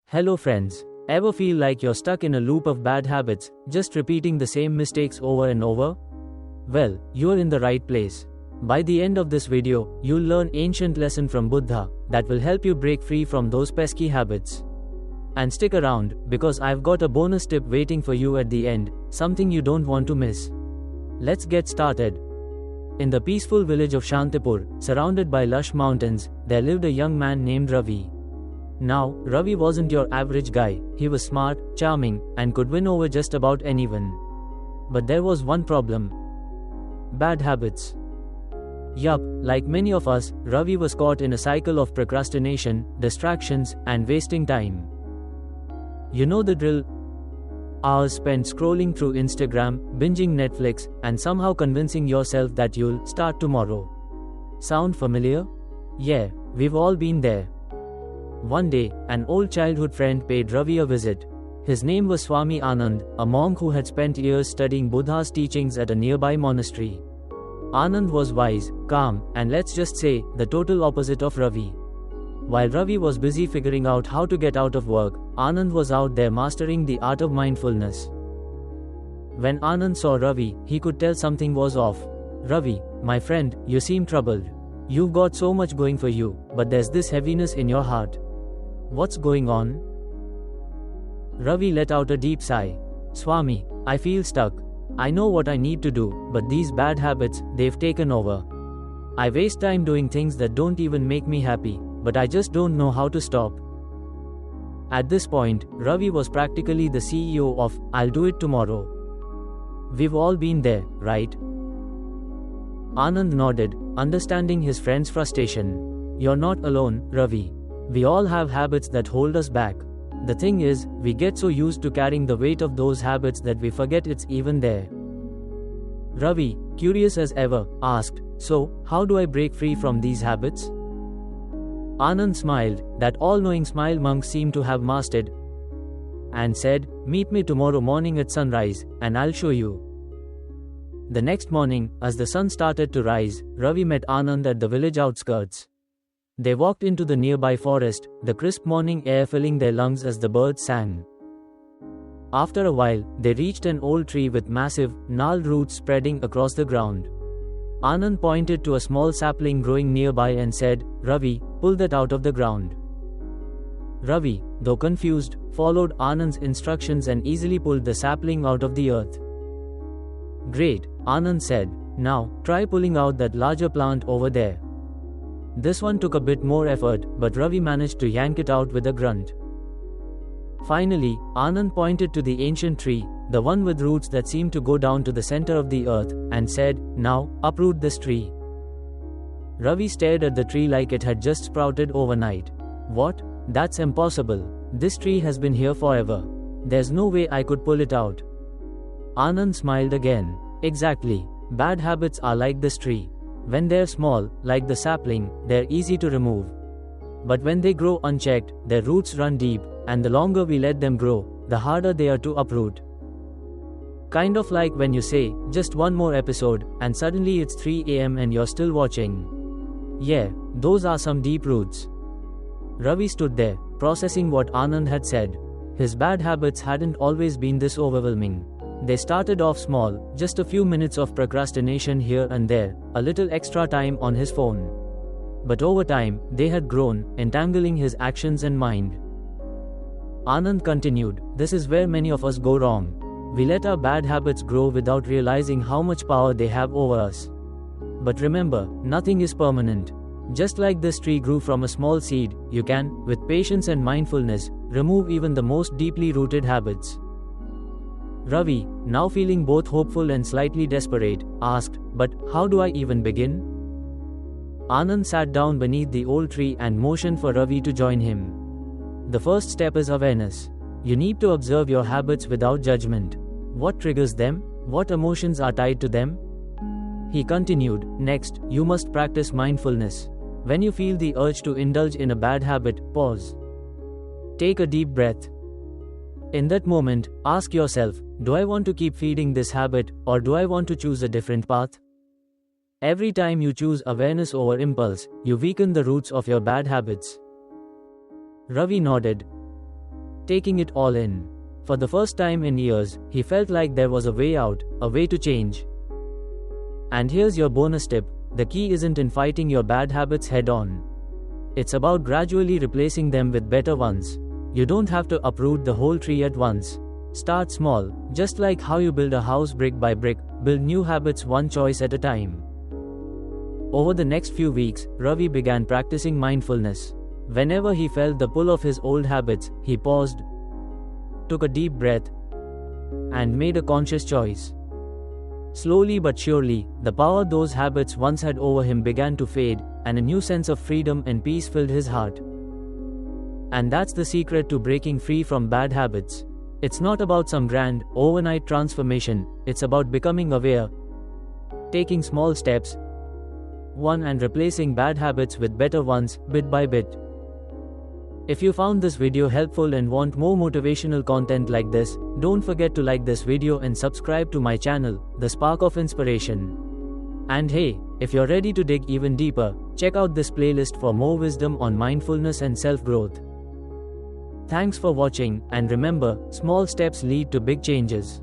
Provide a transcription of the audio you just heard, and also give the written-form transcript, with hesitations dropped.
Hello friends. Ever feel like you're stuck in a loop of bad habits, just repeating the same mistakes over and over? Well, you're in the right place. By the end of this video, you'll learn ancient lesson from Buddha that will help you break free from those pesky habits. And stick around, because I've got a bonus tip waiting for you at the end, something you don't want to miss. Let's get started. In the peaceful village of Shantipur, surrounded by lush mountains, there lived a young man named Ravi. Now, Ravi wasn't your average guy. He was smart, charming, and could win over just about anyone. But there was one problem. Bad habits. Yup, like many of us, Ravi was caught in a cycle of procrastination, distractions, and wasting time. You know the drill. Hours spent scrolling through Instagram, binging Netflix, and somehow convincing yourself that you'll start tomorrow. Sound familiar? Yeah, we've all been there. One day, an old childhood friend paid Ravi a visit. His name was Swami Anand, a monk who had spent years studying Buddha's teachings at a nearby monastery. Anand was wise, calm, and let's just say, the total opposite of Ravi. While Ravi was busy figuring out how to get out of work, Anand was out there mastering the art of mindfulness. When Anand saw Ravi, he could tell something was off. "Ravi, my friend, you seem troubled. You've got so much going for you, but there's this heaviness in your heart. What's going on?" Ravi let out a deep sigh. "Swami, I feel stuck. I know what I need to do, but these bad habits, they've taken over. I waste time doing things that don't even make me happy, but I just don't know how to stop." At this point, Ravi was practically the CEO of "I'll do it tomorrow." We've all been there, right? Anand nodded, understanding his friend's frustration. "You're not alone, Ravi. We all have habits that hold us back. The thing is, we get so used to carrying the weight of those habits that we forget it's even there." Ravi, curious as ever, asked, "So, how do I break free from these habits?" Anand smiled, that all-knowing smile monks seem to have mastered, and said, "Meet me tomorrow morning at sunrise, and I'll show you." The next morning, as the sun started to rise, Ravi met Anand at the village outskirts. They walked into the nearby forest, the crisp morning air filling their lungs as the birds sang. After a while, they reached an old tree with massive, gnarled roots spreading across the ground. Anand pointed to a small sapling growing nearby and said, "Ravi, pull that out of the ground." Ravi, though confused, followed Anand's instructions and easily pulled the sapling out of the earth. "Great," Anand said. "Now, try pulling out that larger plant over there." This one took a bit more effort, but Ravi managed to yank it out with a grunt. Finally, Anand pointed to the ancient tree, the one with roots that seemed to go down to the center of the earth, and said, "Now, uproot this tree." Ravi stared at the tree like it had just sprouted overnight. "What? That's impossible. This tree has been here forever. There's no way I could pull it out." Anand smiled again. "Exactly. Bad habits are like this tree. When they're small, like the sapling, they're easy to remove. But when they grow unchecked, their roots run deep, and the longer we let them grow, the harder they are to uproot. Kind of like when you say, just one more episode, and suddenly it's 3 a.m. and you're still watching. Yeah, those are some deep roots." Ravi stood there, processing what Anand had said. His bad habits hadn't always been this overwhelming. They started off small, just a few minutes of procrastination here and there, a little extra time on his phone. But over time, they had grown, entangling his actions and mind. Anand continued, "This is where many of us go wrong. We let our bad habits grow without realizing how much power they have over us. But remember, nothing is permanent. Just like this tree grew from a small seed, you can, with patience and mindfulness, remove even the most deeply rooted habits." Ravi, now feeling both hopeful and slightly desperate, asked, "But how do I even begin?" Anand sat down beneath the old tree and motioned for Ravi to join him. "The first step is awareness. You need to observe your habits without judgment. What triggers them? What emotions are tied to them?" He continued, "Next, you must practice mindfulness. When you feel the urge to indulge in a bad habit, pause. Take a deep breath. In that moment, ask yourself, do I want to keep feeding this habit, or do I want to choose a different path? Every time you choose awareness over impulse, you weaken the roots of your bad habits." Ravi nodded. taking it all in. For the first time in years, he felt like there was a way out, a way to change. And here's your bonus tip: the key isn't in fighting your bad habits head on. It's about gradually replacing them with better ones. You don't have to uproot the whole tree at once. Start small, just like how you build a house brick by brick. Build new habits one choice at a time. Over the next few weeks, Ravi began practicing mindfulness. Whenever he felt the pull of his old habits, he paused, took a deep breath, and made a conscious choice. Slowly but surely, the power those habits once had over him began to fade, and a new sense of freedom and peace filled his heart. And that's the secret to breaking free from bad habits. It's not about some grand, overnight transformation, it's about becoming aware, taking small steps, and replacing bad habits with better ones, bit by bit. If you found this video helpful and want more motivational content like this, don't forget to like this video and subscribe to my channel, The Spark of Inspiration. And hey, if you're ready to dig even deeper, check out this playlist for more wisdom on mindfulness and self-growth. Thanks for watching, and remember, small steps lead to big changes.